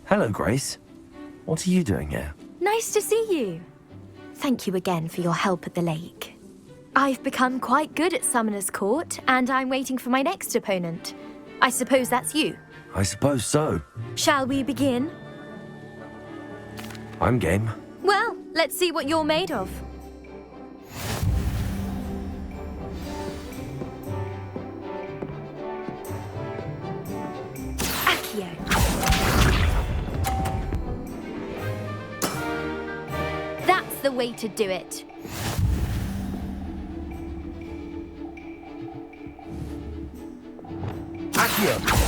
Hello, Grace. What are you doing here? Nice to see you. Thank you again for your help at the lake. I've become quite good at Summoner's Court, and I'm waiting for my next opponent. I suppose that's you. I suppose so. Shall we begin? I'm game. Well, let's see what you're made of. Accio. That's the way to do it. Accio!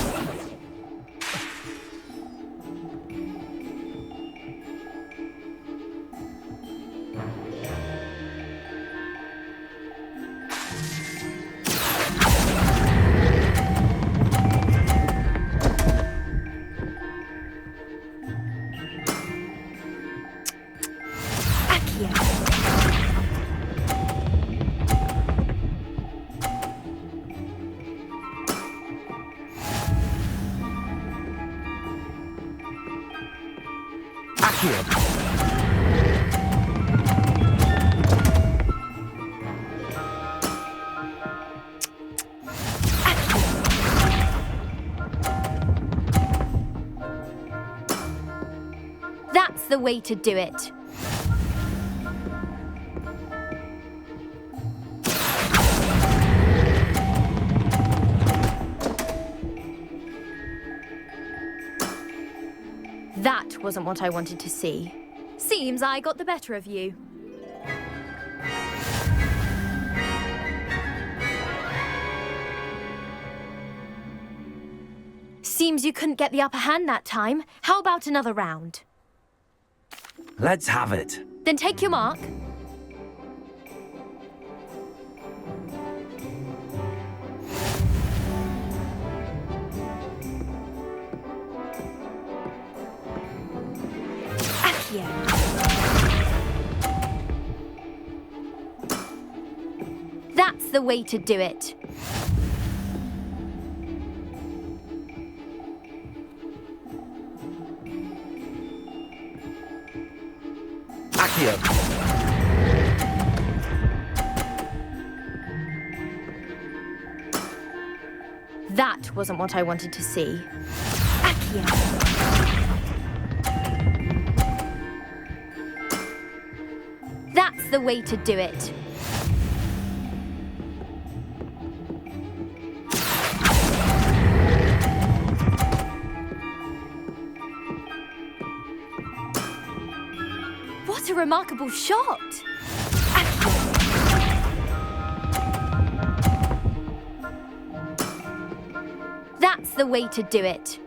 That's the way to do it. That wasn't what I wanted to see. Seems I got the better of you. Seems you couldn't get the upper hand that time. How about another round? Let's have it. Then take your mark. Accio. That's the way to do it. Accio! That wasn't what I wanted to see. Accio. That's the way to do it. What a remarkable shot! That's the way to do it.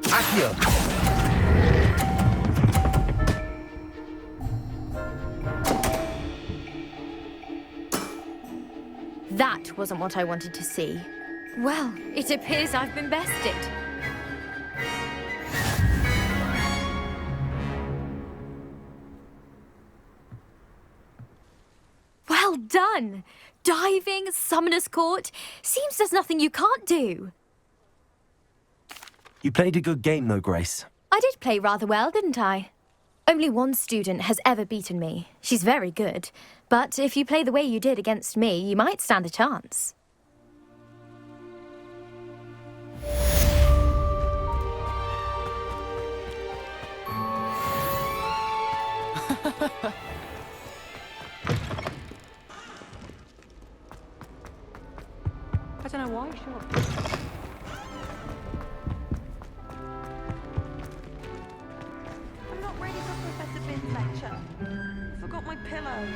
Accio! That wasn't what I wanted to see. Well, it appears I've been bested. Well done! Diving, Summoner's Court. Seems there's nothing you can't do. You played a good game, though, Grace. I did play rather well, didn't I? Only one student has ever beaten me. She's very good. But if you play the way you did against me, you might stand a chance. I don't know why, sure. I'm not ready for Professor Bin's lecture. Forgot my pillow.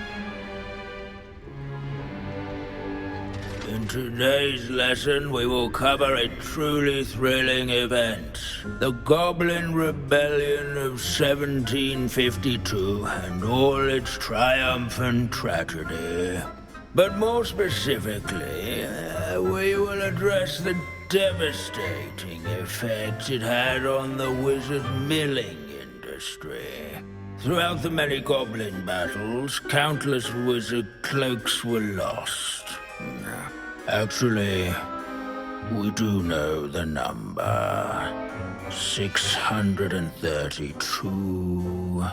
In today's lesson, we will cover a truly thrilling event. The Goblin Rebellion of 1752 and all its triumphant tragedy. But more specifically, we will address the devastating effect it had on the wizard milling industry. Throughout the many goblin battles, countless wizard cloaks were lost. Actually, we do know the number. 632.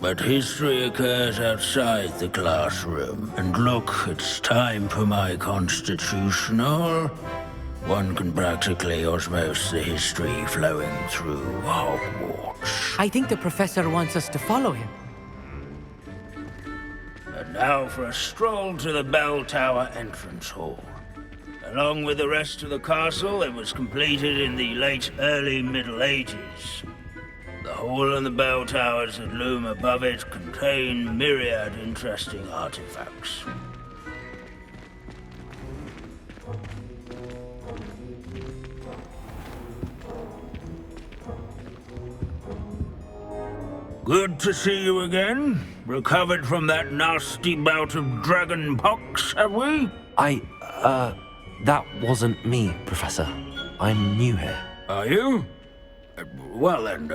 But history occurs outside the classroom. And look, it's time for my constitutional. One can practically osmose the history flowing through Hogwarts. I think the professor wants us to follow him. And now for a stroll to the bell tower entrance hall. Along with the rest of the castle, it was completed in the late early Middle Ages. The hall and the bell towers that loom above it contain myriad interesting artifacts. Good to see you again. Recovered from that nasty bout of dragon pox, have we? That wasn't me, Professor. I'm new here. Are you? Well then,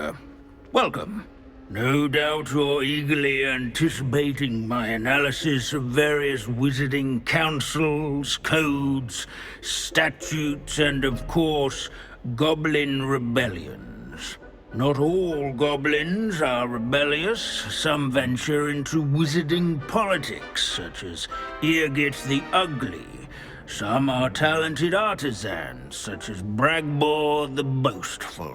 welcome. No doubt you're eagerly anticipating my analysis of various wizarding councils, codes, statutes, and of course, goblin rebellions. Not all goblins are rebellious. Some venture into wizarding politics, such as Eargit the Ugly. Some are talented artisans, such as Bragbor the Boastful.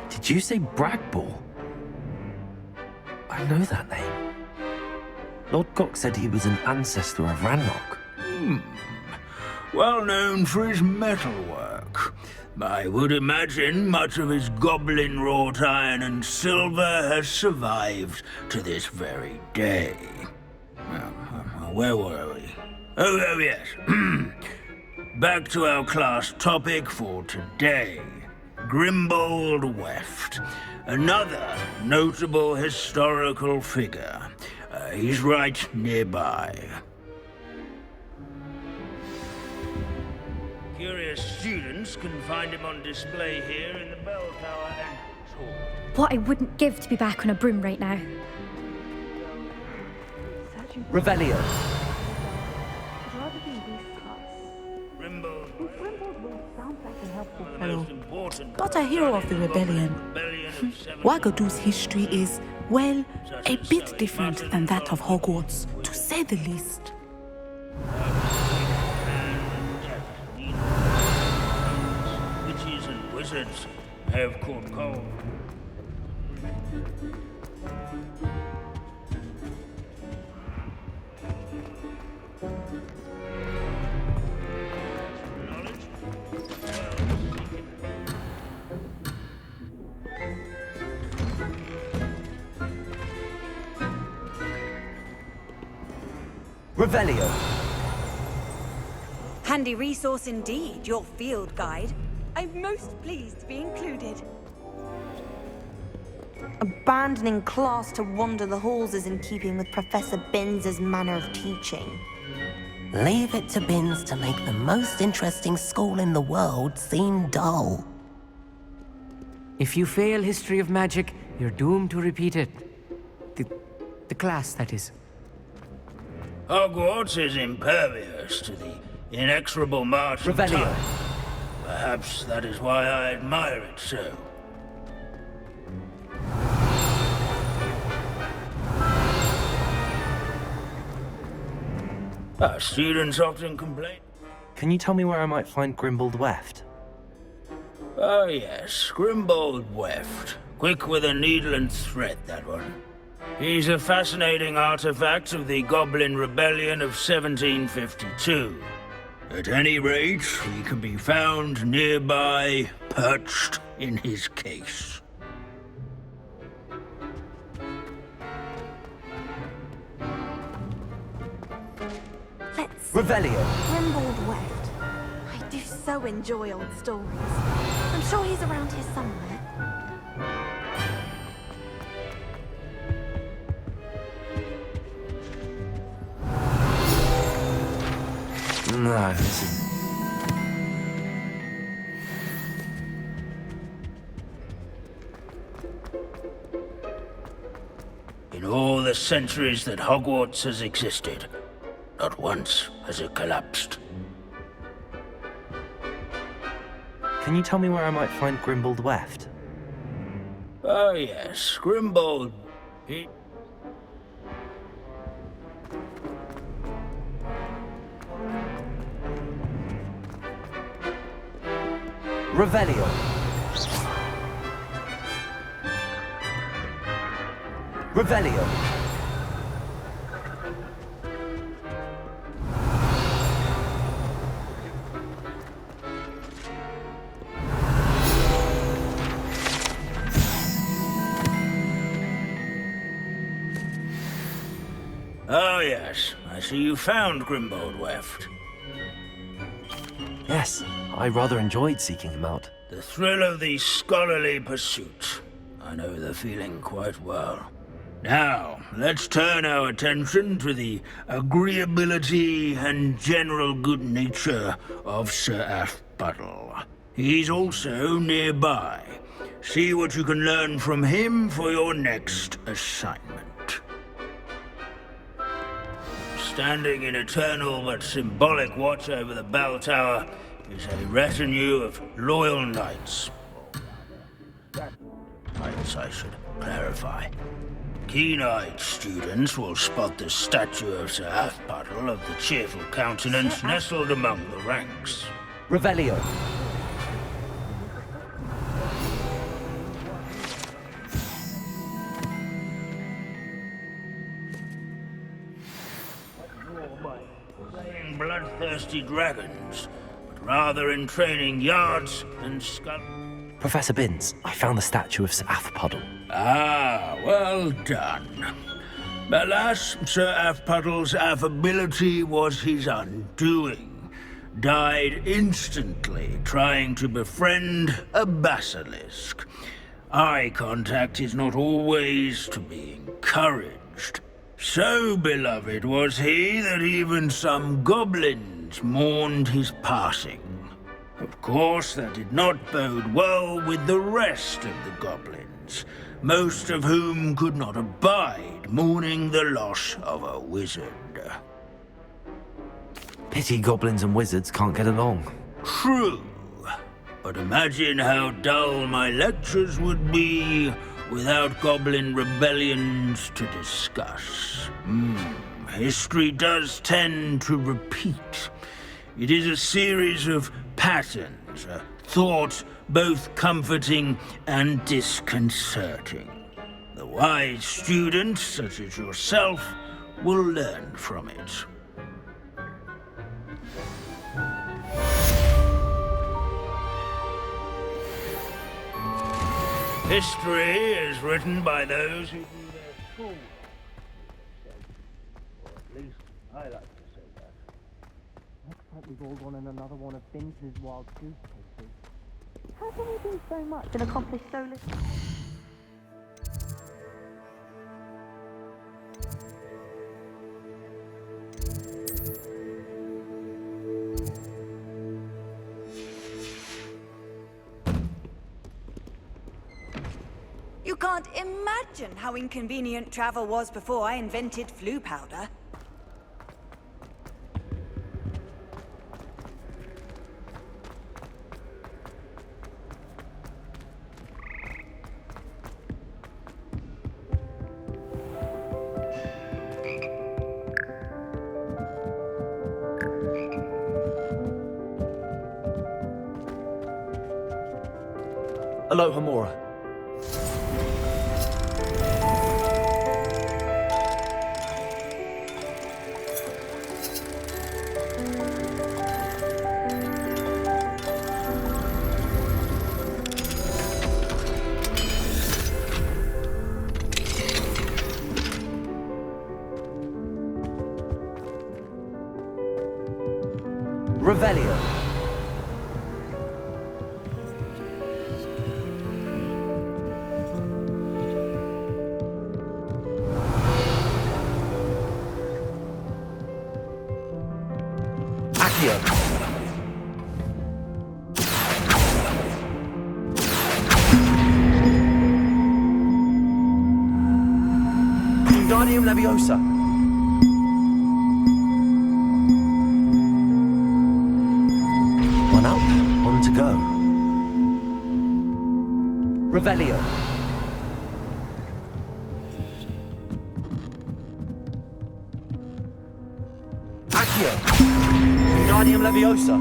Did you say Bragbor? I know that name. Lord Cox said he was an ancestor of Ranrock. Well known for his metalwork. I would imagine much of his goblin wrought iron and silver has survived to this very day. Where were we? Oh yes. Back to our class topic for today. Grimbold Weft. Another notable historical figure. He's right nearby. Curious students can find him on display here in the bell tower entrance hall. What I wouldn't give to be back on a broom right now. Revelio. Hello. But a hero of the rebellion. Wagadu's history is, well, a bit different than that of Hogwarts, to say the least. Witches and wizards have caught cold. Revelio. Handy resource indeed, your field guide. I'm most pleased to be included. Abandoning class to wander the halls is in keeping with Professor Binns' manner of teaching. Leave it to Binns to make the most interesting school in the world seem dull. If you fail history of magic, you're doomed to repeat it. The class, that is. Hogwarts is impervious to the inexorable march of Revelio. time. Perhaps that is why I admire it so. Our students often complain. Can you tell me where I might find Grimbold Weft? Oh yes, Grimbold Weft. Quick with a needle and thread, that one. He's a fascinating artifact of the Goblin Rebellion of 1752. At any rate, he can be found nearby, perched in his case. Let's... Revelio. Grimbold Weft. I do so enjoy old stories. I'm sure he's around here somewhere. No, this is... In all the centuries that Hogwarts has existed, Not once has it collapsed. Can you tell me where I might find Grimbold Weft? Oh yes, Grimbold. He... Revelio. Revelio. Oh yes, I see you found Grimbold Weft. Yes, I rather enjoyed seeking him out. The thrill of these scholarly pursuits. I know the feeling quite well. Now, let's turn our attention to the agreeability and general good nature of Sir Aphbuttle. He's also nearby. See what you can learn from him for your next assignment. Standing in eternal but symbolic watch over the bell tower is a retinue of loyal knights. Knights, I should clarify. Keen-eyed students will spot the statue of Sir Aphbuttle of the cheerful countenance nestled among the ranks. Revelio. Slaying bloodthirsty dragons, but rather in training yards and skull. Professor Binns, I found the statue of Sir Aphbuttle. Ah, well done. Alas, Sir Aphbuttle's affability was his undoing. Died instantly trying to befriend a basilisk. Eye contact is not always to be encouraged. So beloved was he that even some goblins mourned his passing. Of course, that did not bode well with the rest of the goblins, most of whom could not abide mourning the loss of a wizard. Pity goblins and wizards can't get along. True, but imagine how dull my lectures would be without goblin rebellions to discuss. History does tend to repeat. It is a series of patterns, a thought both comforting and disconcerting. The wise student, such as yourself, will learn from it. History is written by those who do their schoolwork, or at least I like to say that. Looks like we've all gone in another one of Binns' wild goose chases. How can we do so much and accomplish so little? You can't imagine how inconvenient travel was before I invented flu powder. Aloha Mora. Revelio. Wingardium Leviosa. Revelio. Accio. Wingardium Leviosa.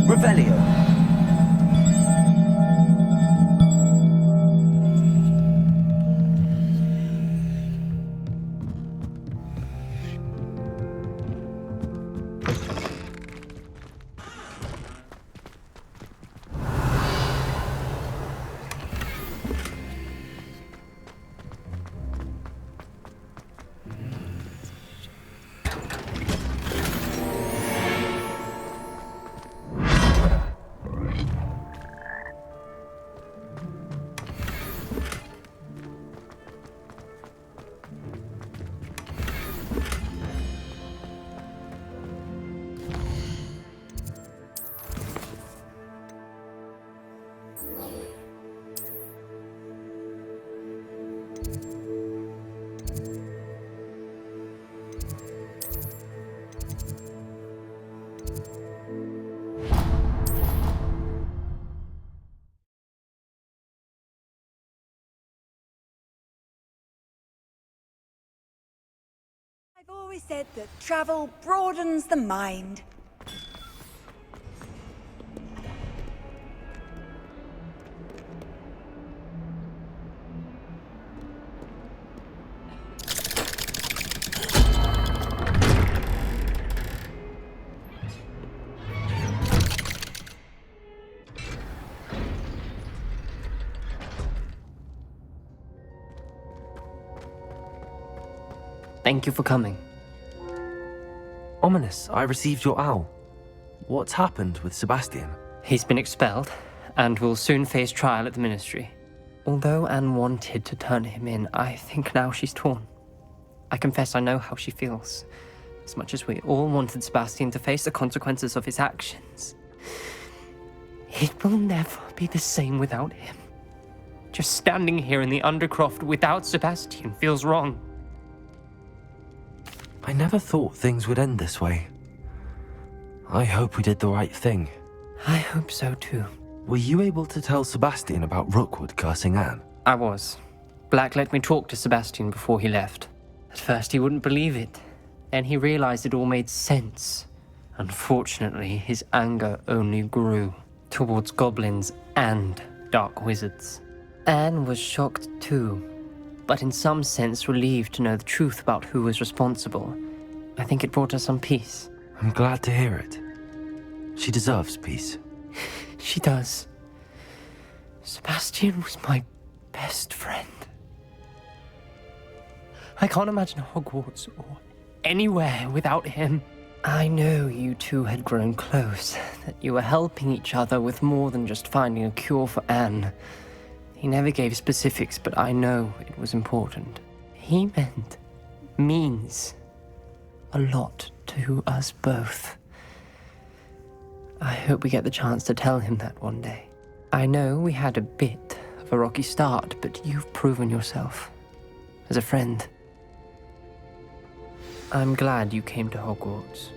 Revelio. I've always said that travel broadens the mind. Thank you for coming. Ominous, I received your owl. What's happened with Sebastian? He's been expelled, and will soon face trial at the Ministry. Although Anne wanted to turn him in, I think now she's torn. I confess I know how she feels. As much as we all wanted Sebastian to face the consequences of his actions, it will never be the same without him. Just standing here in the Undercroft without Sebastian feels wrong. I never thought things would end this way. I hope we did the right thing. I hope so too. Were you able to tell Sebastian about Rookwood cursing Anne? I was. Black let me talk to Sebastian before he left. At first he wouldn't believe it. Then he realized it all made sense. Unfortunately, his anger only grew towards goblins and dark wizards. Anne was shocked too, but in some sense relieved to know the truth about who was responsible. I think it brought her some peace. I'm glad to hear it. She deserves peace. She does. Sebastian was my best friend. I can't imagine Hogwarts or anywhere without him. I know you two had grown close, that you were helping each other with more than just finding a cure for Anne. He never gave specifics, but I know it was important. He means a lot to us both. I hope we get the chance to tell him that one day. I know we had a bit of a rocky start, but you've proven yourself as a friend. I'm glad you came to Hogwarts.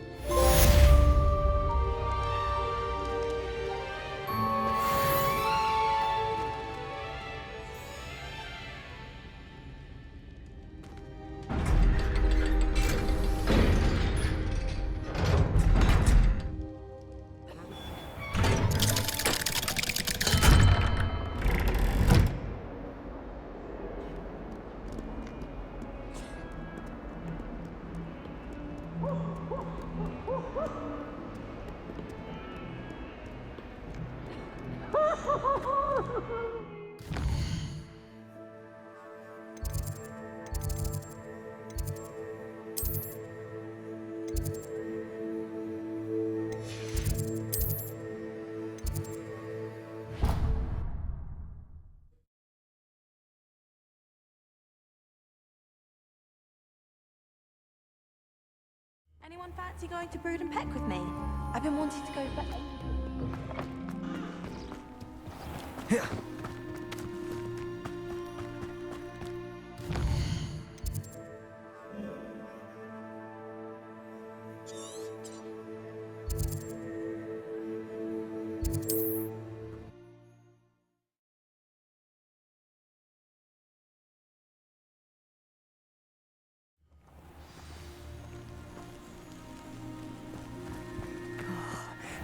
anyone fancy going to Brood and Peck with me? I've been wanting to go for ages.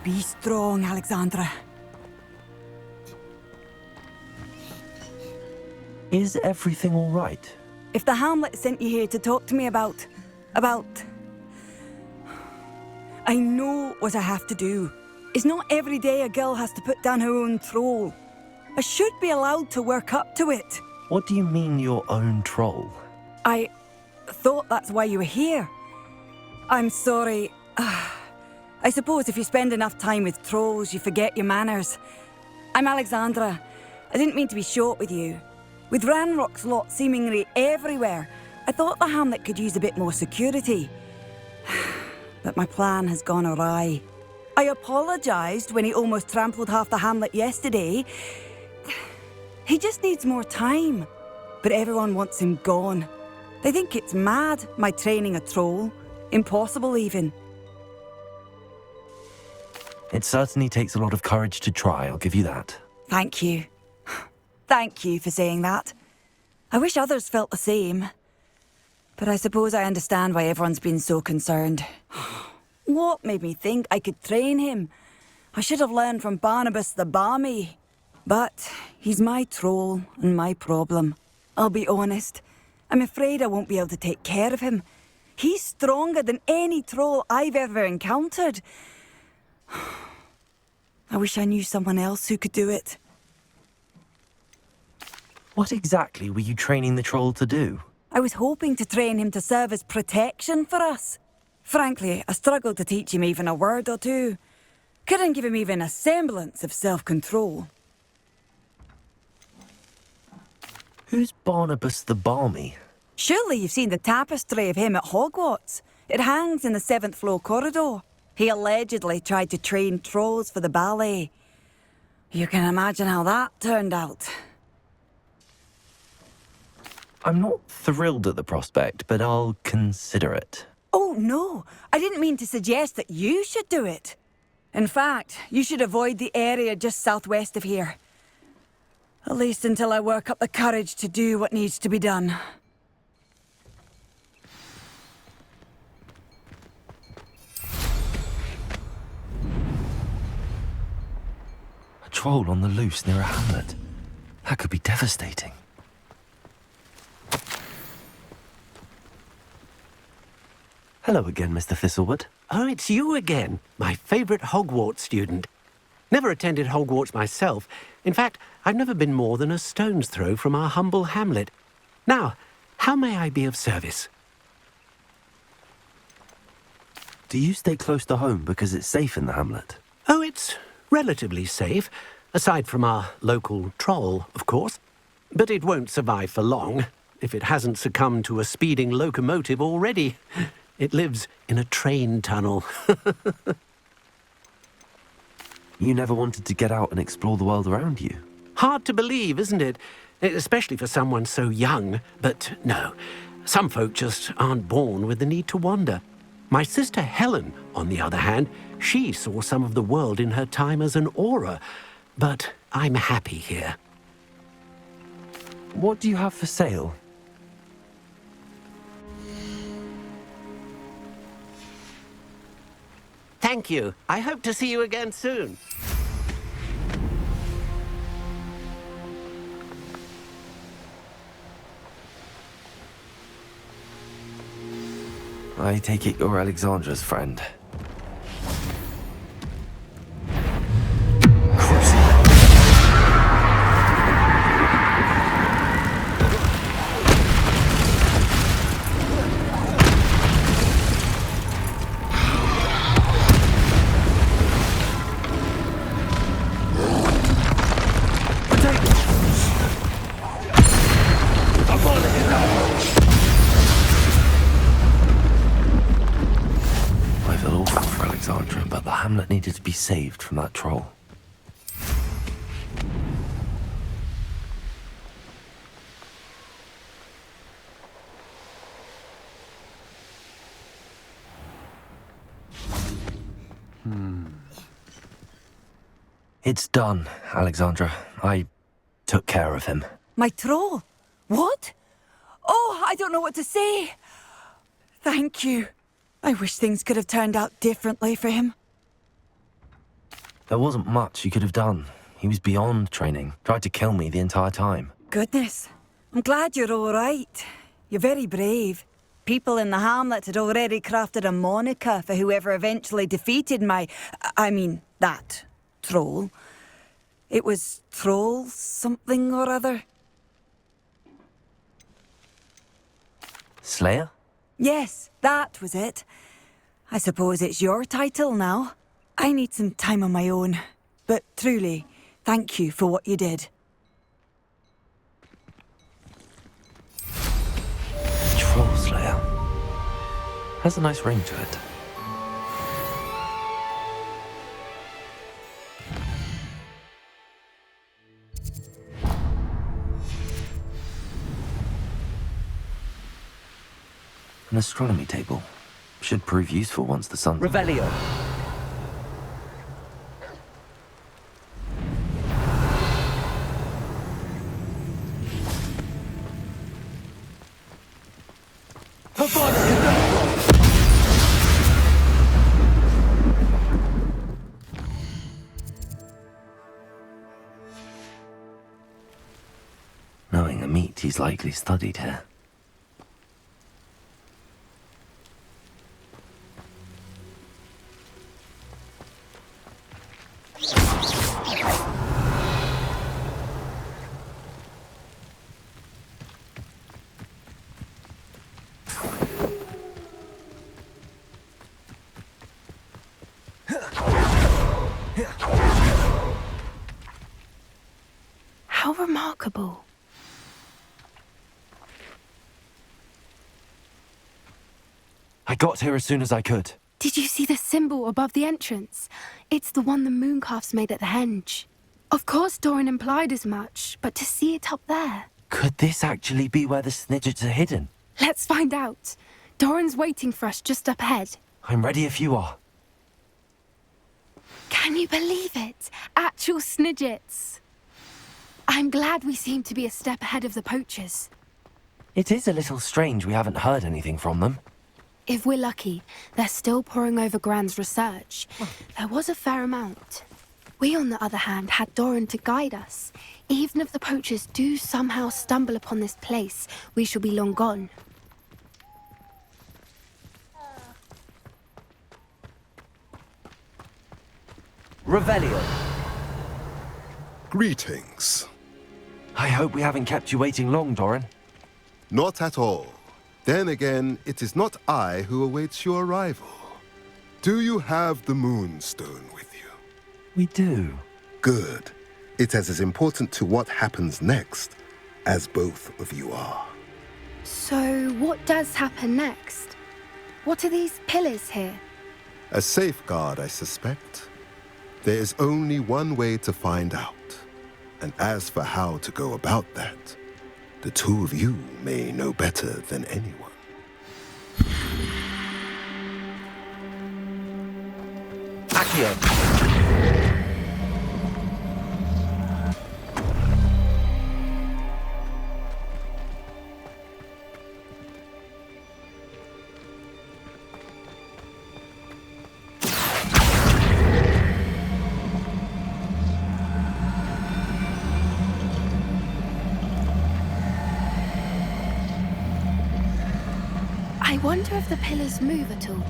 Be strong, Alexandra. Is everything all right? If the Hamlet sent you here to talk to me about... I know what I have to do. It's not every day a girl has to put down her own troll. I should be allowed to work up to it. What do you mean, your own troll? I thought that's why you were here. I'm sorry. I suppose if you spend enough time with trolls, you forget your manners. I'm Alexandra. I didn't mean to be short with you. With Ranrock's lot seemingly everywhere, I thought the Hamlet could use a bit more security. But my plan has gone awry. I apologised when he almost trampled half the Hamlet yesterday. He just needs more time. But everyone wants him gone. They think it's mad, my training a troll. Impossible, even. It certainly takes a lot of courage to try, I'll give you that. Thank you. Thank you for saying that. I wish others felt the same. But I suppose I understand why everyone's been so concerned. What made me think I could train him? I should have learned from Barnabas the Barmy. But he's my troll and my problem. I'll be honest. I'm afraid I won't be able to take care of him. He's stronger than any troll I've ever encountered. I wish I knew someone else who could do it. What exactly were you training the troll to do? I was hoping to train him to serve as protection for us. Frankly, I struggled to teach him even a word or two. Couldn't give him even a semblance of self-control. Who's Barnabas the Barmy? Surely you've seen the tapestry of him at Hogwarts. It hangs in the 7th floor corridor. He allegedly tried to train trolls for the ballet. You can imagine how that turned out. I'm not thrilled at the prospect, but I'll consider it. Oh, no. I didn't mean to suggest that you should do it. In fact, you should avoid the area just southwest of here. At least until I work up the courage to do what needs to be done. A troll on the loose near a hamlet. That could be devastating. Hello again, Mr. Thistlewood. Oh, it's you again, my favourite Hogwarts student. Never attended Hogwarts myself. In fact, I've never been more than a stone's throw from our humble hamlet. Now, how may I be of service? Do you stay close to home because it's safe in the hamlet? Oh, it's relatively safe, aside from our local troll, of course. But it won't survive for long, if it hasn't succumbed to a speeding locomotive already. It lives in a train tunnel. You never wanted to get out and explore the world around you? Hard to believe, isn't it? Especially for someone so young. But no, some folk just aren't born with the need to wander. My sister Helen, on the other hand, she saw some of the world in her time as an auror. But I'm happy here. What do you have for sale? Thank you. I hope to see you again soon. I take it you're Alexandra's friend. needed to be saved from that troll. It's done, Alexandra. I took care of him. My troll? What? Oh, I don't know what to say. Thank you. I wish things could have turned out differently for him. There wasn't much you could have done. He was beyond training. Tried to kill me the entire time. Goodness. I'm glad you're all right. You're very brave. People in the hamlet had already crafted a moniker for whoever eventually defeated that troll. It was Troll something or other. Slayer? Yes, that was it. I suppose it's your title now. I need some time on my own. But truly, thank you for what you did. Troll Slayer. Has a nice ring to it. An astronomy table. Should prove useful once the sun's... Revelio. Knowing a meat, he's likely studied here. How remarkable. I got here as soon as I could. Did you see the symbol above the entrance? It's the one the mooncalfs made at the henge. Of course Doran implied as much, but to see it up there... Could this actually be where the snidgets are hidden? Let's find out. Doran's waiting for us just up ahead. I'm ready if you are. Can you believe it? Actual snidgets. I'm glad we seem to be a step ahead of the poachers. It is a little strange we haven't heard anything from them. If we're lucky, they're still poring over Gran's research. There was a fair amount. We, on the other hand, had Doran to guide us. Even if the poachers do somehow stumble upon this place, we shall be long gone. Revelio. Greetings. I hope we haven't kept you waiting long, Doran. Not at all. Then again, it is not I who awaits your arrival. Do you have the Moonstone with you? We do. Good. It is as important to what happens next as both of you are. So, what does happen next? What are these pillars here? A safeguard, I suspect. There is only one way to find out. And as for how to go about that, the two of you may know better than anyone. Accio. I wonder if the pillars move at all.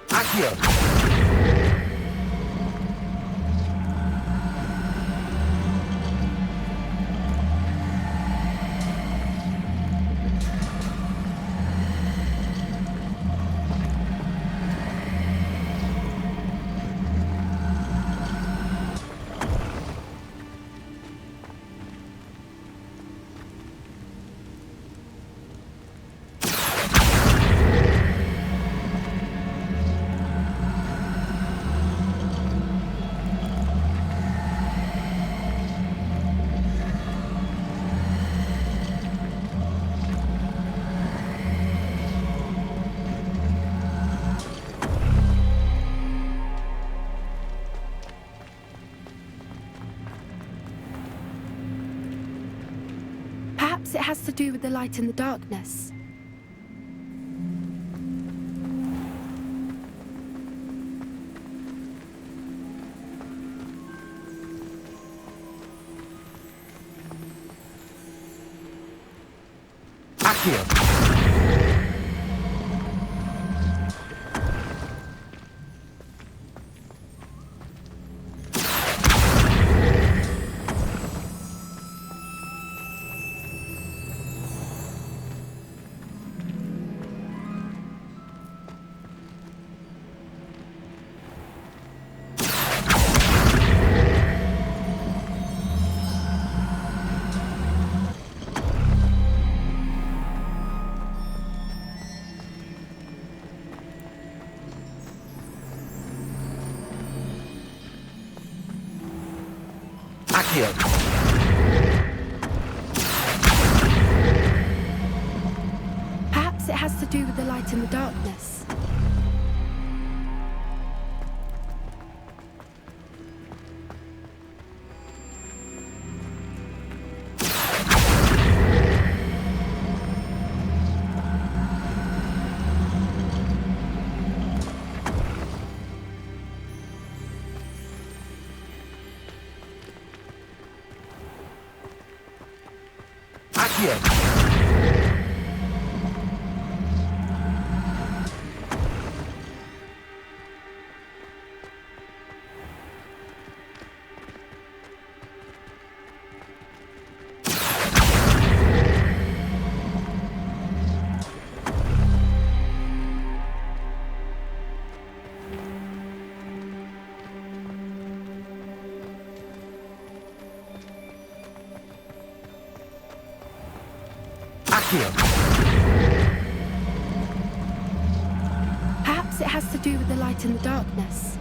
Accio. has to do with the light and the darkness. Accio! Accio! Perhaps it has to do with the light and the darkness. Perhaps it has to do with the light and the darkness.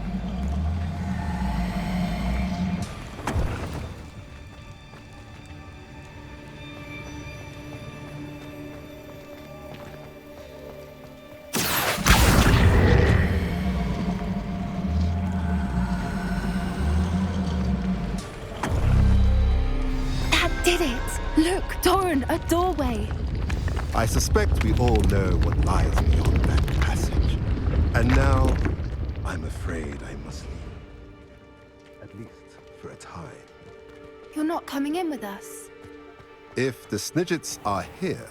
That did it! Look, Doran, a doorway! I suspect we all know what lies beyond that passage. And now, I'm afraid I must leave. At least for a time. You're not coming in with us. If the Snidgets are here,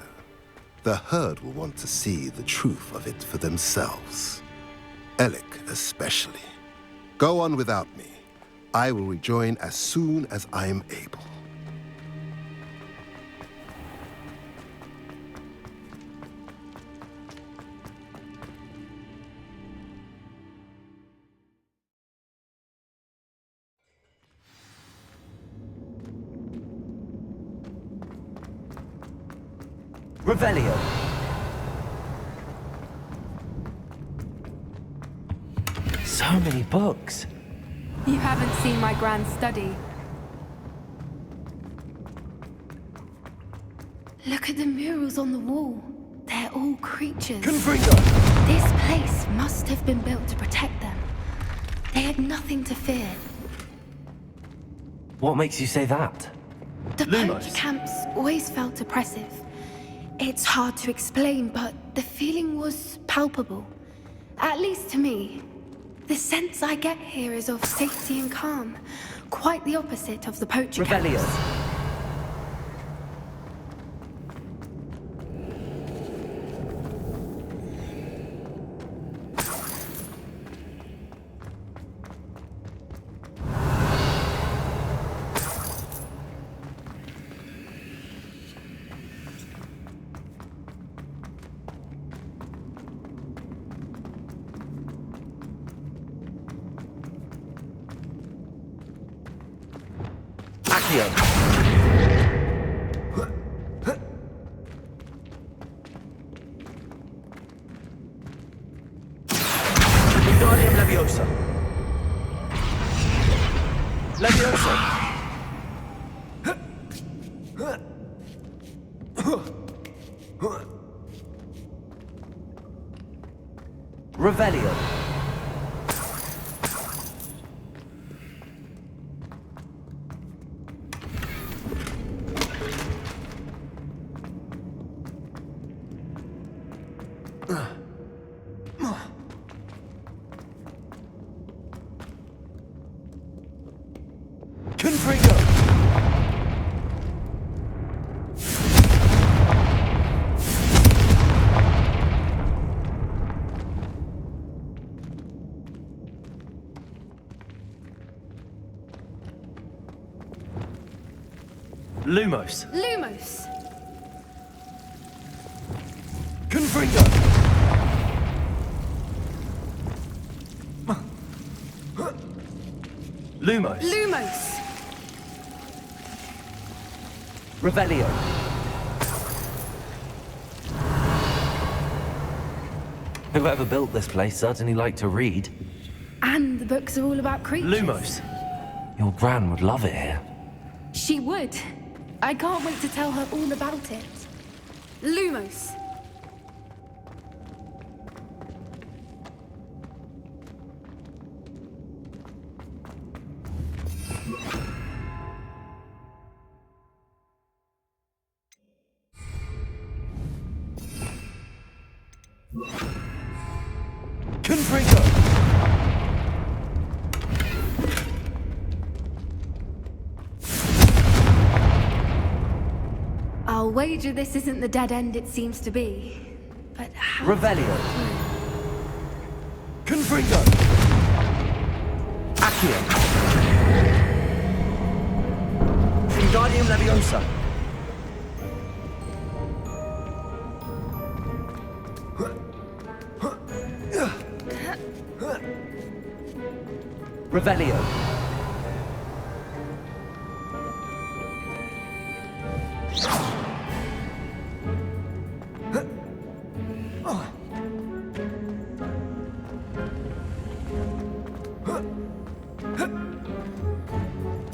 the herd will want to see the truth of it for themselves. Alec especially. Go on without me. I will rejoin as soon as I'm able. Revelio. So many books. You haven't seen my grand study. Look at the murals on the wall. They're all creatures. Confringo! This place must have been built to protect them. They had nothing to fear. What makes you say that? The poacher camps always felt oppressive. It's hard to explain, but the feeling was palpable. At least to me. The sense I get here is of safety and calm. Quite the opposite of the poacher Revelio. camps. Wingardium Leviosa. Leviosa. Revelio. Confringo! Lumos. Lumos! Confringo! Lumos. Lumos! Revelio. Whoever built this place certainly liked to read. And the books are all about creatures. Lumos. Your gran would love it here. She would. I can't wait to tell her all about it. Lumos! Confringo! I'll wager this isn't the dead end it seems to be. But how... Revelio. Confringo! Accio. Wingardium Leviosa. Revelio.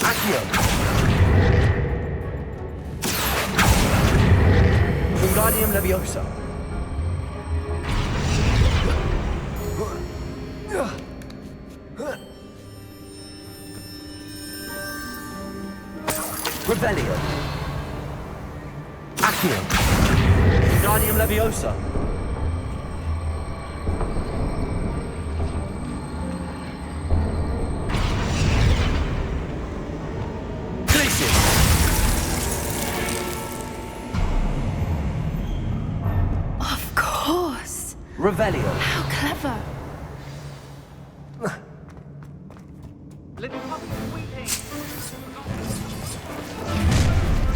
Accio. Wingardium Leviosa. Revelio. Accio. Wingardium Leviosa. Glacius. Of course! Revelio. How clever!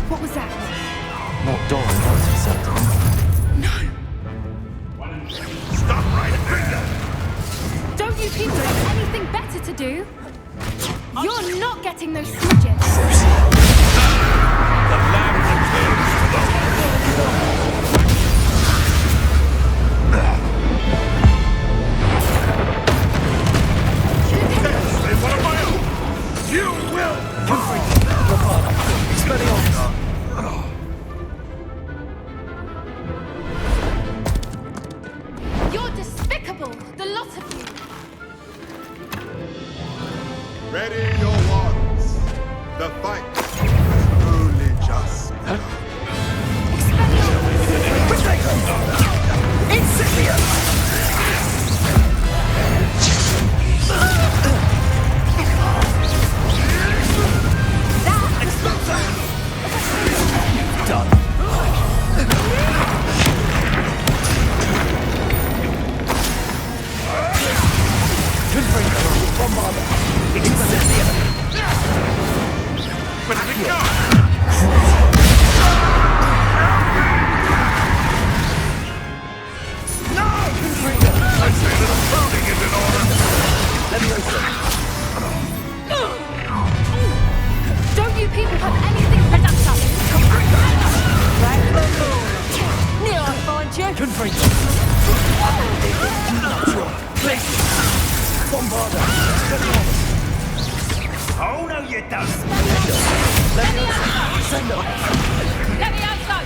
What was that? Not Doran, that's for certain. No! Stop right there! Don't you people have anything better to do? You're not getting those smudges! The lamb returns to the Seriously, what am I? You will! You're despicable, the lot of you! Ready your wands. The fight has only just begun. Incipient! Done. Confringo. Bombarda. Incipient. No! Confringo. I say that the voting is in order. Leviosa. Don't you people have anything better to do? Near I find you! Confringo. Natural. Glacius. Bombarda. Oh, no, you don't. Leviosa. Send off. Leviosa!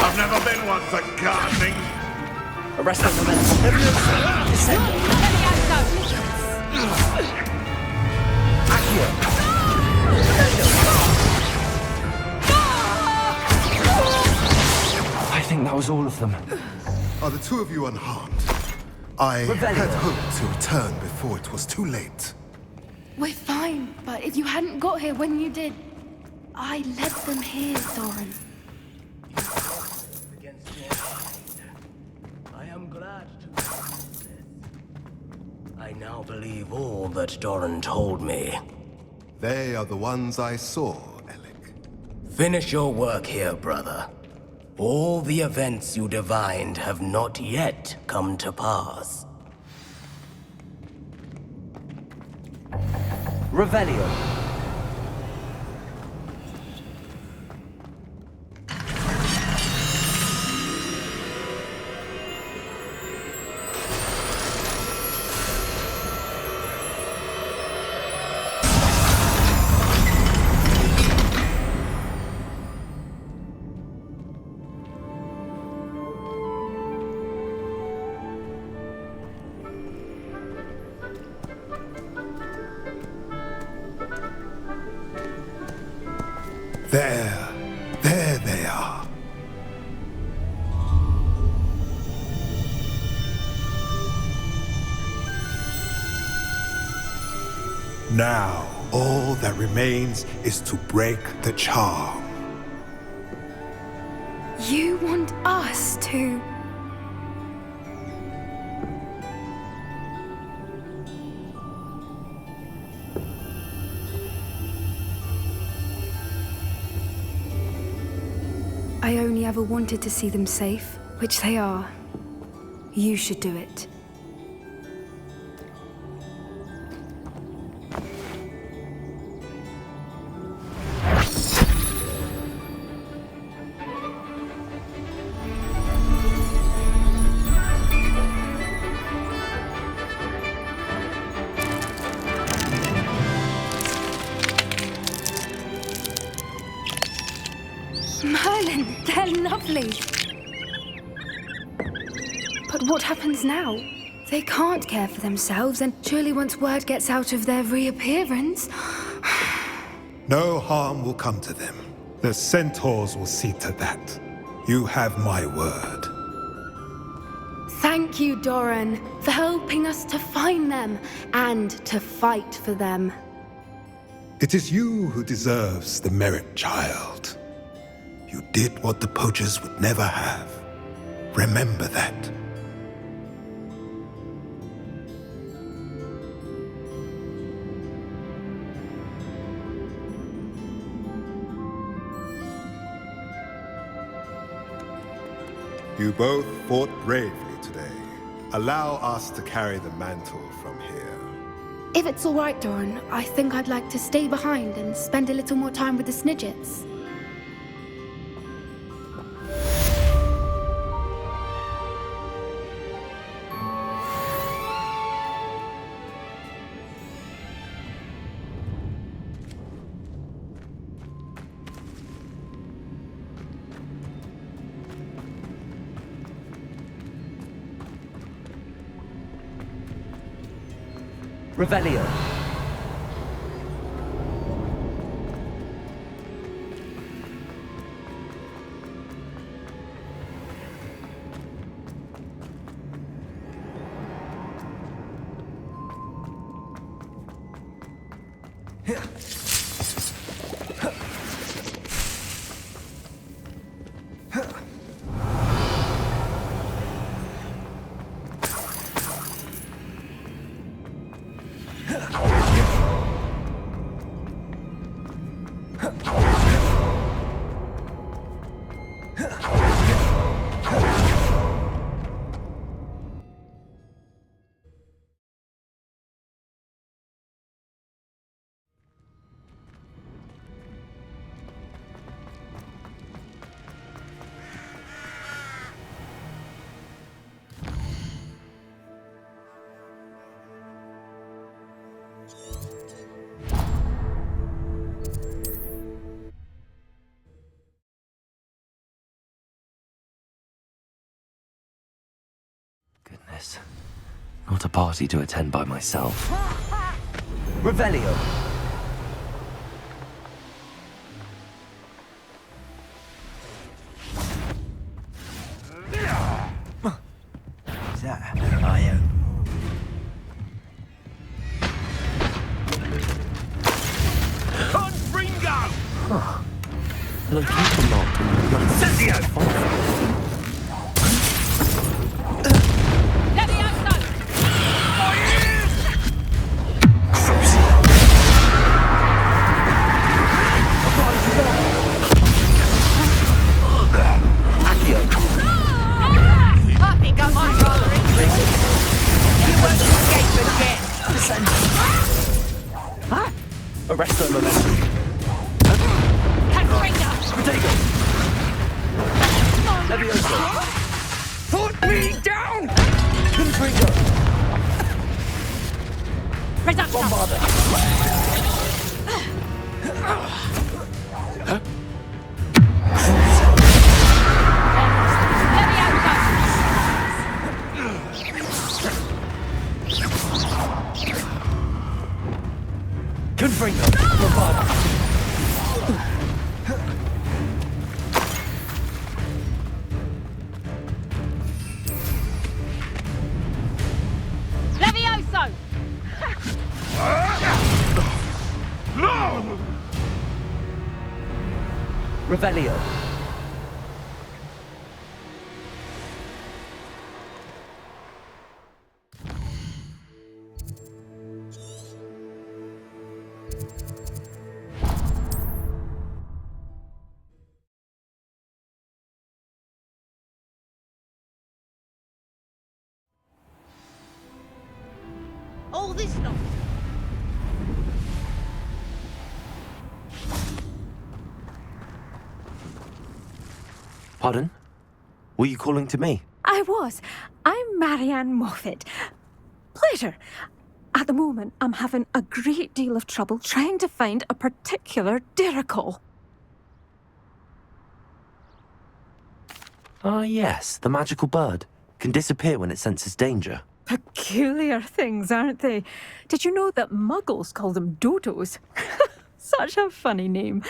I've never been one for gardening. Arrest the momentum. Leviosa. Descend. Accio. I think that was all of them. Are the two of you unharmed? I had hoped to return before it was too late. We're fine, but if you hadn't got here when you did, I led them here, Doran. I am glad to I now believe all that Doran told me. They are the ones I saw, Alec. Finish your work here, brother. All the events you divined have not yet come to pass. Revelio. There they are. Now, all that remains is to break the charm. You want us to... I only ever wanted to see them safe, which they are. You should do it. Merlin, they're lovely. But what happens now? They can't care for themselves, and surely once word gets out of their reappearance... No harm will come to them. The centaurs will see to that. You have my word. Thank you, Doran, for helping us to find them and to fight for them. It is you who deserves the merit, child. You did what the poachers would never have. Remember that. You both fought bravely today. Allow us to carry the mantle from here. If it's all right, Doran, I think I'd like to stay behind and spend a little more time with the Snidgets. Revelio. Goodness. Not a party to attend by myself. Revelio. That I own. Locator marked in the Arrest them, momentum. Put me down! Bombarder. Confringo. Bombarder. No! Revelio. All this nonsense. Pardon? Were you calling to me? I was. I'm Marianne Moffat. Pleasure. At the moment, I'm having a great deal of trouble trying to find a particular diricle. Ah, yes, the magical bird. Can disappear when it senses danger. Peculiar things, aren't they? Did you know that muggles call them dodos? Such a funny name.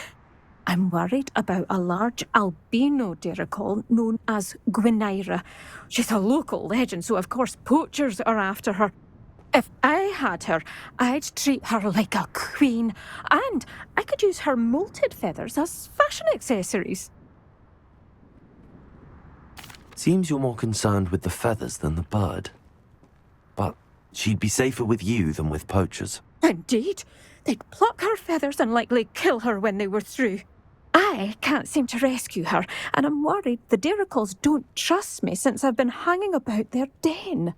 I'm worried about a large albino diricle known as Gwynaira. She's a local legend, so of course poachers are after her. If I had her, I'd treat her like a queen, and I could use her molted feathers as fashion accessories. Seems you're more concerned with the feathers than the bird. But she'd be safer with you than with poachers. Indeed. They'd pluck her feathers and likely kill her when they were through. I can't seem to rescue her, and I'm worried the diricles don't trust me since I've been hanging about their den.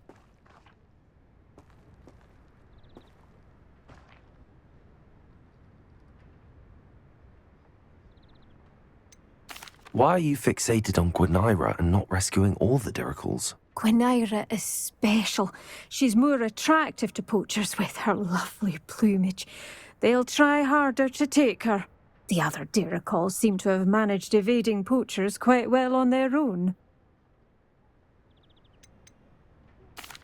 Why are you fixated on Gwynaira and not rescuing all the diricles? Gwynaira is special. She's more attractive to poachers with her lovely plumage. They'll try harder to take her. The other diricles seem to have managed evading poachers quite well on their own.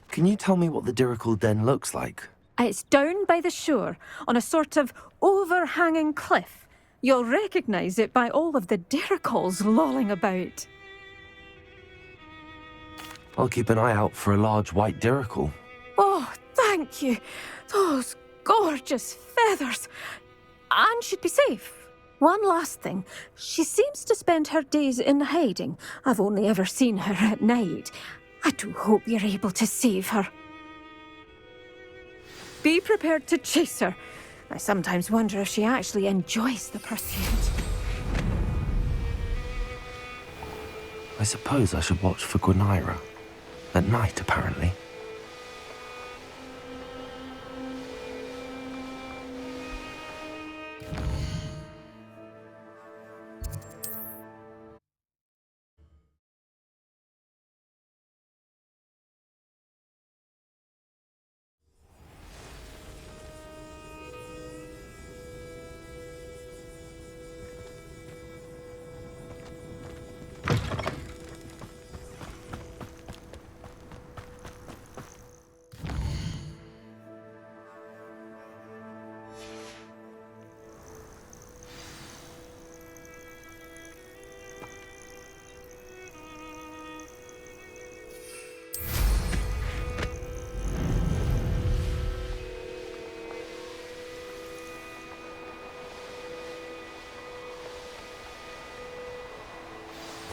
Can you tell me what the diricle den looks like? It's down by the shore, on a sort of overhanging cliff. You'll recognise it by all of the diricles lolling about. I'll keep an eye out for a large white diricle. Oh, thank you. Those gorgeous feathers. And she'd be safe. One last thing. She seems to spend her days in hiding. I've only ever seen her at night. I do hope you're able to save her. Be prepared to chase her. I sometimes wonder if she actually enjoys the pursuit. I suppose I should watch for Gwynaira. At night, apparently.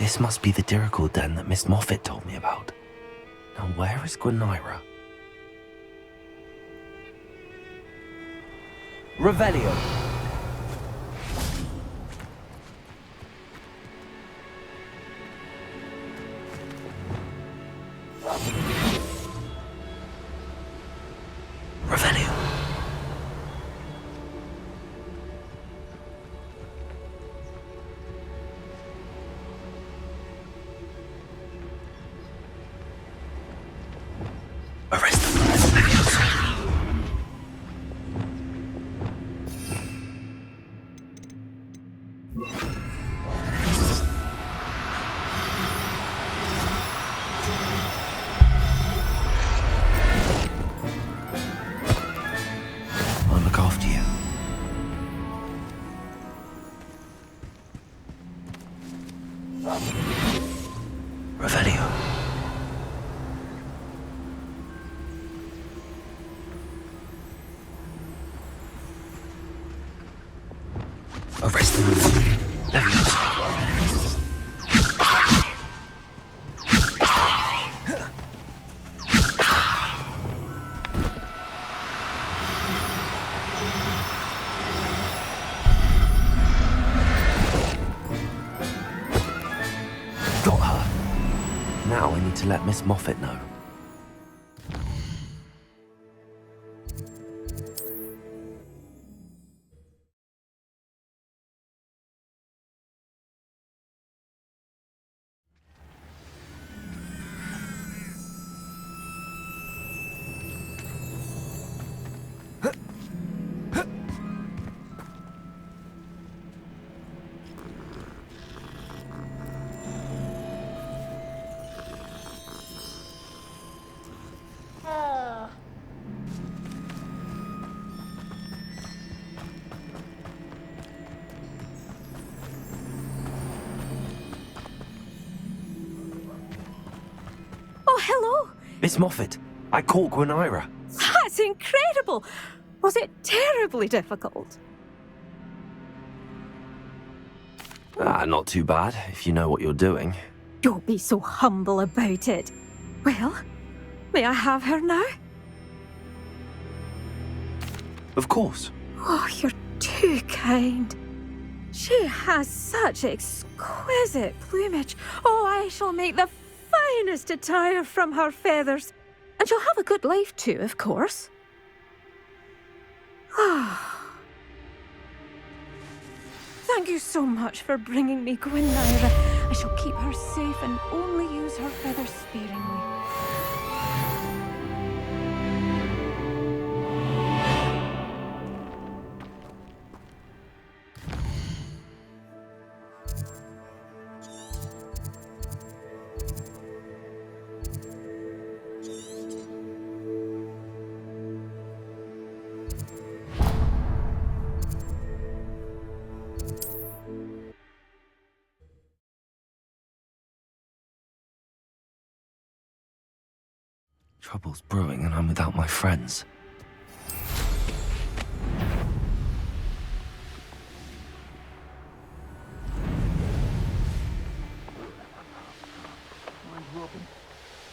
This must be the Dirical den that Miss Moffat told me about. Now where is Gwenira? Revelio! Revelio! Arrest them. I'll look after you. Revelio. Arrest them. Leviosa. Got her. Now I need to let Miss Moffat know. Oh, hello! Miss Moffat, I caught Gwenira. That's incredible! Was it terribly difficult? Not too bad, if you know what you're doing. Don't be so humble about it. Well, may I have her now? Of course. Oh, you're too kind. She has such exquisite plumage. Oh, I shall make the finest attire from her feathers. And she'll have a good life too, of course. Ah. Thank you so much for bringing me Gwenira. I shall keep her safe and only use her feathers sparingly. Trouble's brewing and I'm without my friends.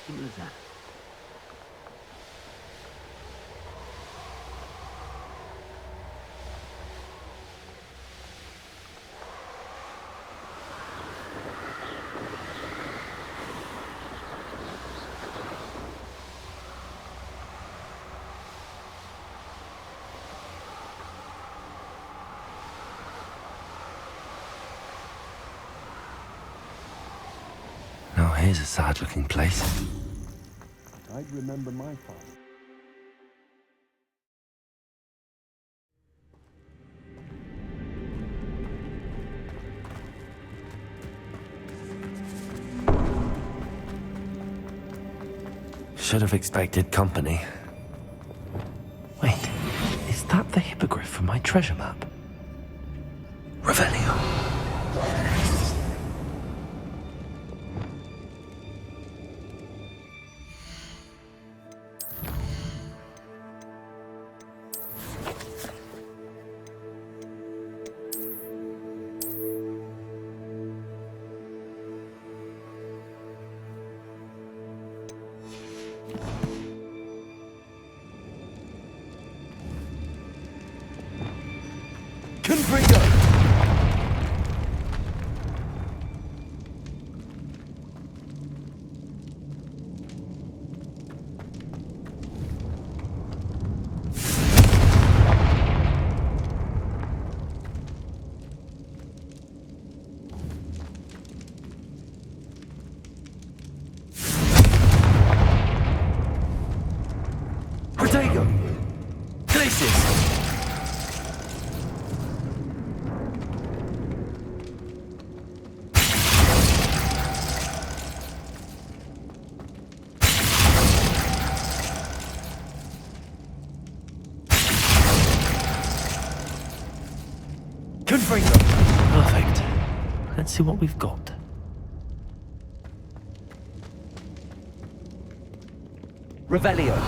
Simple as that. Now here's a sad-looking place. I'd remember my father. Should have expected company. Wait, is that the hippogriff from my treasure map? Revelio. Let's see what we've got. Revelio.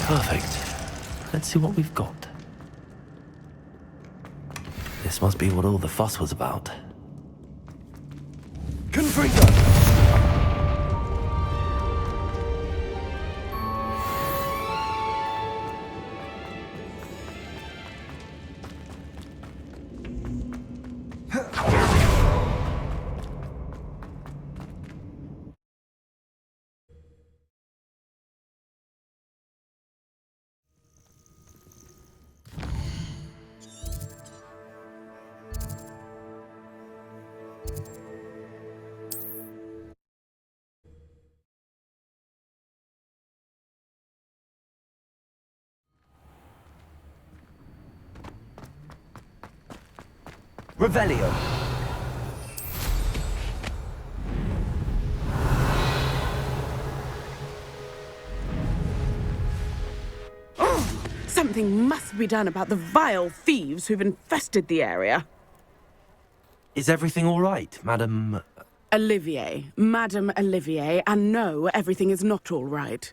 Perfect. Let's see what we've got. This must be what all the fuss was about. Confringo! Revelio. Something must be done about the vile thieves who've infested the area. Is everything all right, Madam... Olivier, Madame Olivier, and no, everything is not all right.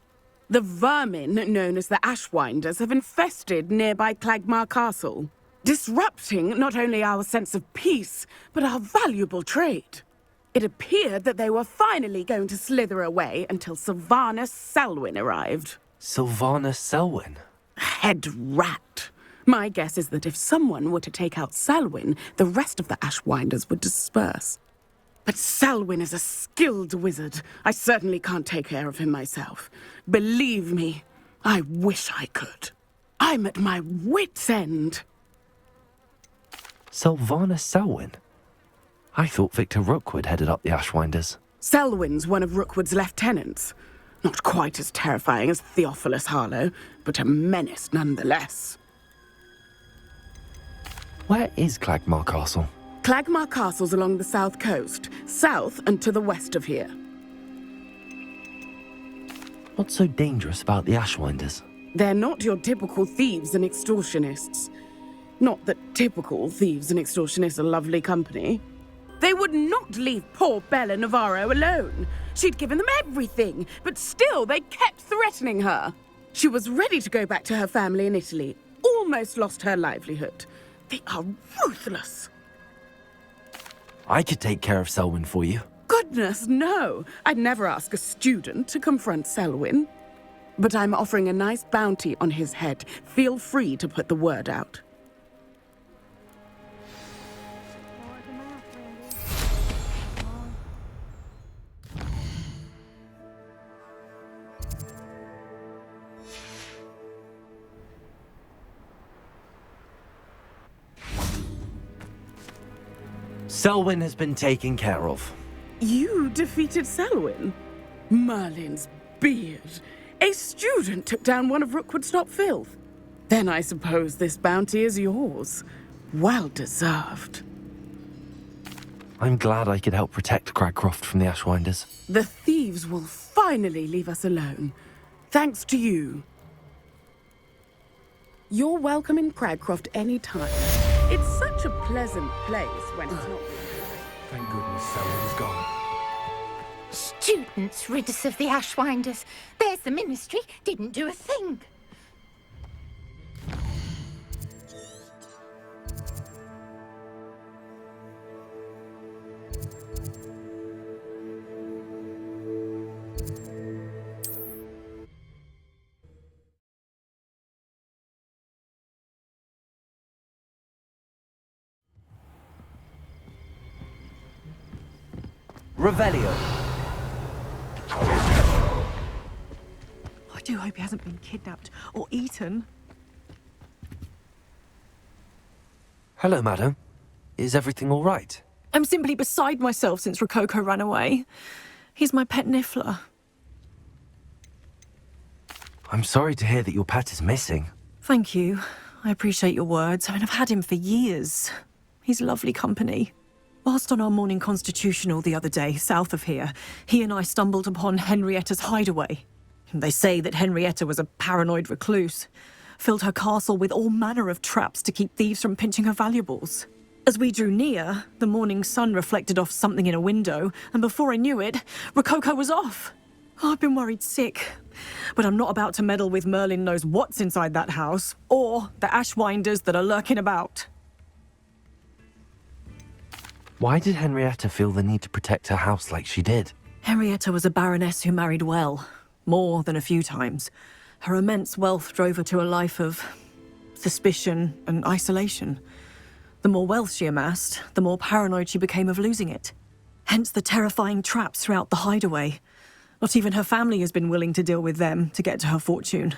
The vermin known as the Ashwinders have infested nearby Clagmar Castle, disrupting not only our sense of peace, but our valuable trade. It appeared that they were finally going to slither away until Sylvanus Selwyn arrived. Sylvanus Selwyn? Head rat. My guess is that if someone were to take out Selwyn, the rest of the Ashwinders would disperse. But Selwyn is a skilled wizard. I certainly can't take care of him myself. Believe me, I wish I could. I'm at my wit's end. Sylvanus Selwyn? I thought Victor Rookwood headed up the Ashwinders. Selwyn's one of Rookwood's lieutenants. Not quite as terrifying as Theophilus Harlow, but a menace nonetheless. Where is Clagmar Castle? Clagmar Castle's along the south coast, south and to the west of here. What's so dangerous about the Ashwinders? They're not your typical thieves and extortionists. Not that typical thieves and extortionists are lovely company. They would not leave poor Bella Navarro alone. She'd given them everything, but still they kept threatening her. She was ready to go back to her family in Italy, almost lost her livelihood. They are ruthless. I could take care of Selwyn for you. Goodness, no. I'd never ask a student to confront Selwyn. But I'm offering a nice bounty on his head. Feel free to put the word out. Selwyn has been taken care of. You defeated Selwyn? Merlin's beard. A student took down one of Rookwood's top filth. Then I suppose this bounty is yours. Well deserved. I'm glad I could help protect Cragcroft from the Ashwinders. The thieves will finally leave us alone. Thanks to you. You're welcome in Cragcroft any time. It's such a pleasant place when it's not... Thank goodness Selwyn's gone. Students rid us of the Ashwinders. There's the ministry. Didn't do a thing. Revelio. I do hope he hasn't been kidnapped or eaten. Hello, madam. Is everything all right? I'm simply beside myself since Rococo ran away. He's my pet Niffler. I'm sorry to hear that your pet is missing. Thank you. I appreciate your words. I mean, I've had him for years. He's lovely company. Whilst on our morning constitutional the other day, south of here, he and I stumbled upon Henrietta's hideaway. They say that Henrietta was a paranoid recluse, filled her castle with all manner of traps to keep thieves from pinching her valuables. As we drew near, the morning sun reflected off something in a window, and before I knew it, Rococo was off. Oh, I've been worried sick. But I'm not about to meddle with Merlin knows what's inside that house, or the ashwinders that are lurking about. Why did Henrietta feel the need to protect her house like she did? Henrietta was a baroness who married well, more than a few times. Her immense wealth drove her to a life of suspicion and isolation. The more wealth she amassed, the more paranoid she became of losing it. Hence the terrifying traps throughout the hideaway. Not even her family has been willing to deal with them to get to her fortune.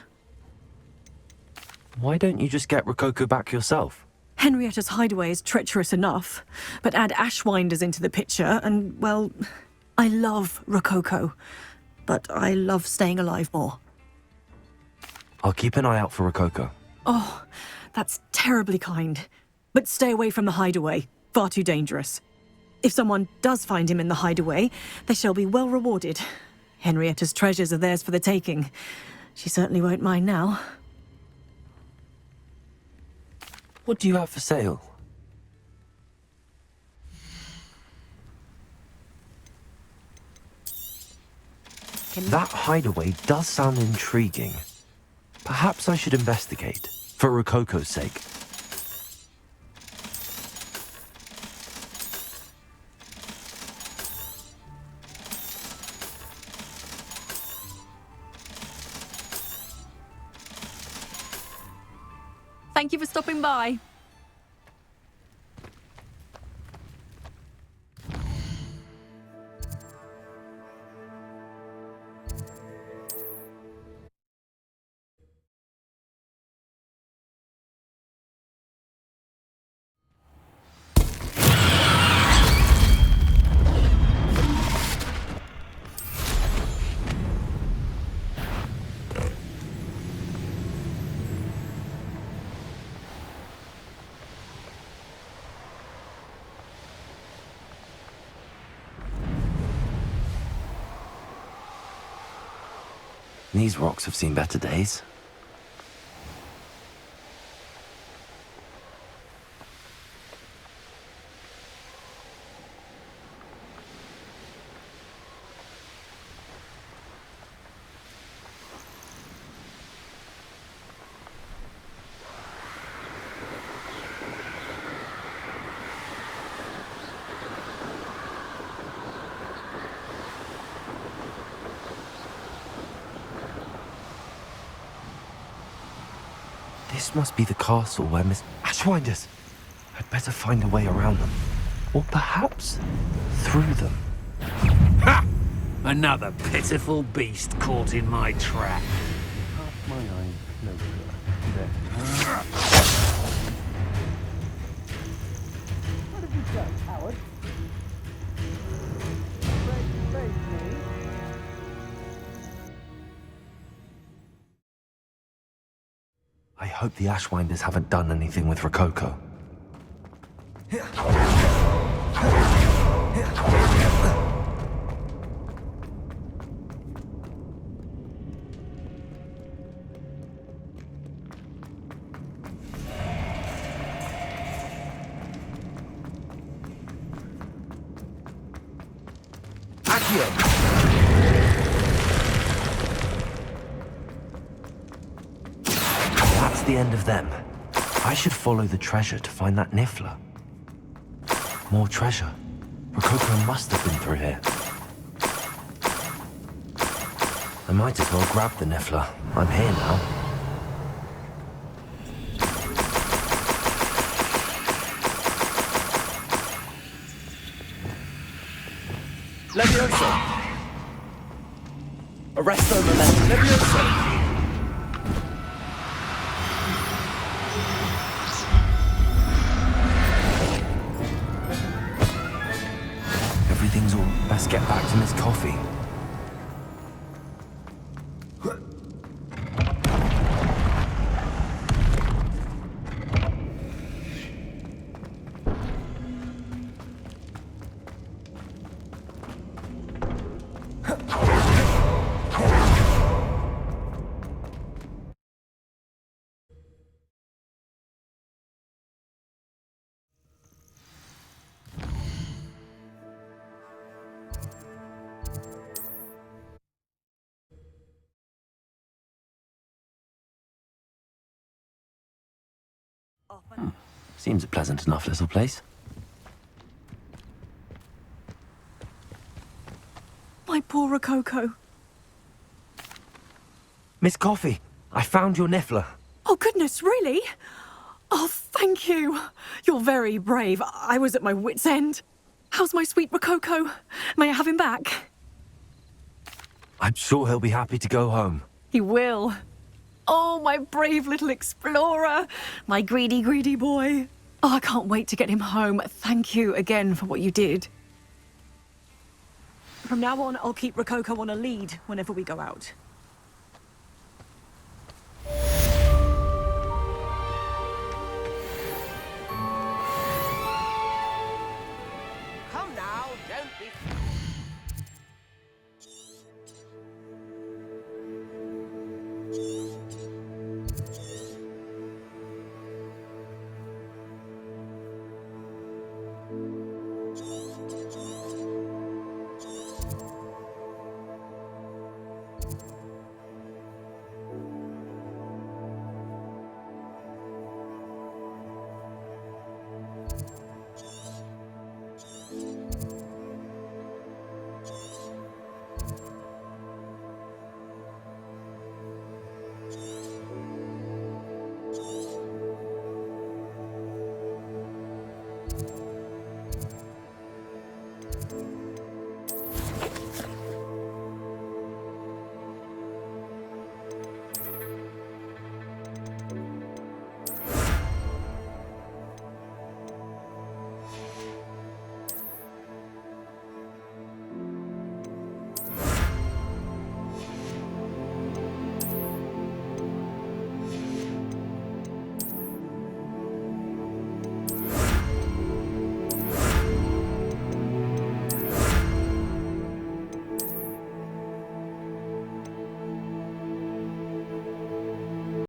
Why don't you just get Rococo back yourself? Henrietta's hideaway is treacherous enough, but add ashwinders into the picture and, well, I love Rococo, but I love staying alive more. I'll keep an eye out for Rococo. Oh, that's terribly kind. But stay away from the hideaway. Far too dangerous. If someone does find him in the hideaway, they shall be well rewarded. Henrietta's treasures are theirs for the taking. She certainly won't mind now. What do you have for sale? That hideaway does sound intriguing. Perhaps I should investigate, for Rococo's sake. Thank you for stopping by. These rocks have seen better days. This must be the castle where Miss Ashwinders. I'd better find a way around them. Or perhaps through them. Ha! Another pitiful beast caught in my trap. Half my eye, no good. What have you done, coward? I hope the Ashwinders haven't done anything with Rococo. That's the end of them. I should follow the treasure to find that Niffler. More treasure. Rococo must have been through here. I might as well grab the Niffler. I'm here now. Levioso! Arresto momento. Levioso! Seems a pleasant enough little place. My poor Rococo. Miss Coffee, I found your Niffler. Oh, goodness, really? Oh, thank you. You're very brave. I was at my wit's end. How's my sweet Rococo? May I have him back? I'm sure he'll be happy to go home. He will. Oh, my brave little explorer. My greedy, greedy boy. Oh, I can't wait to get him home. Thank you again for what you did. From now on, I'll keep Rococo on a lead whenever we go out.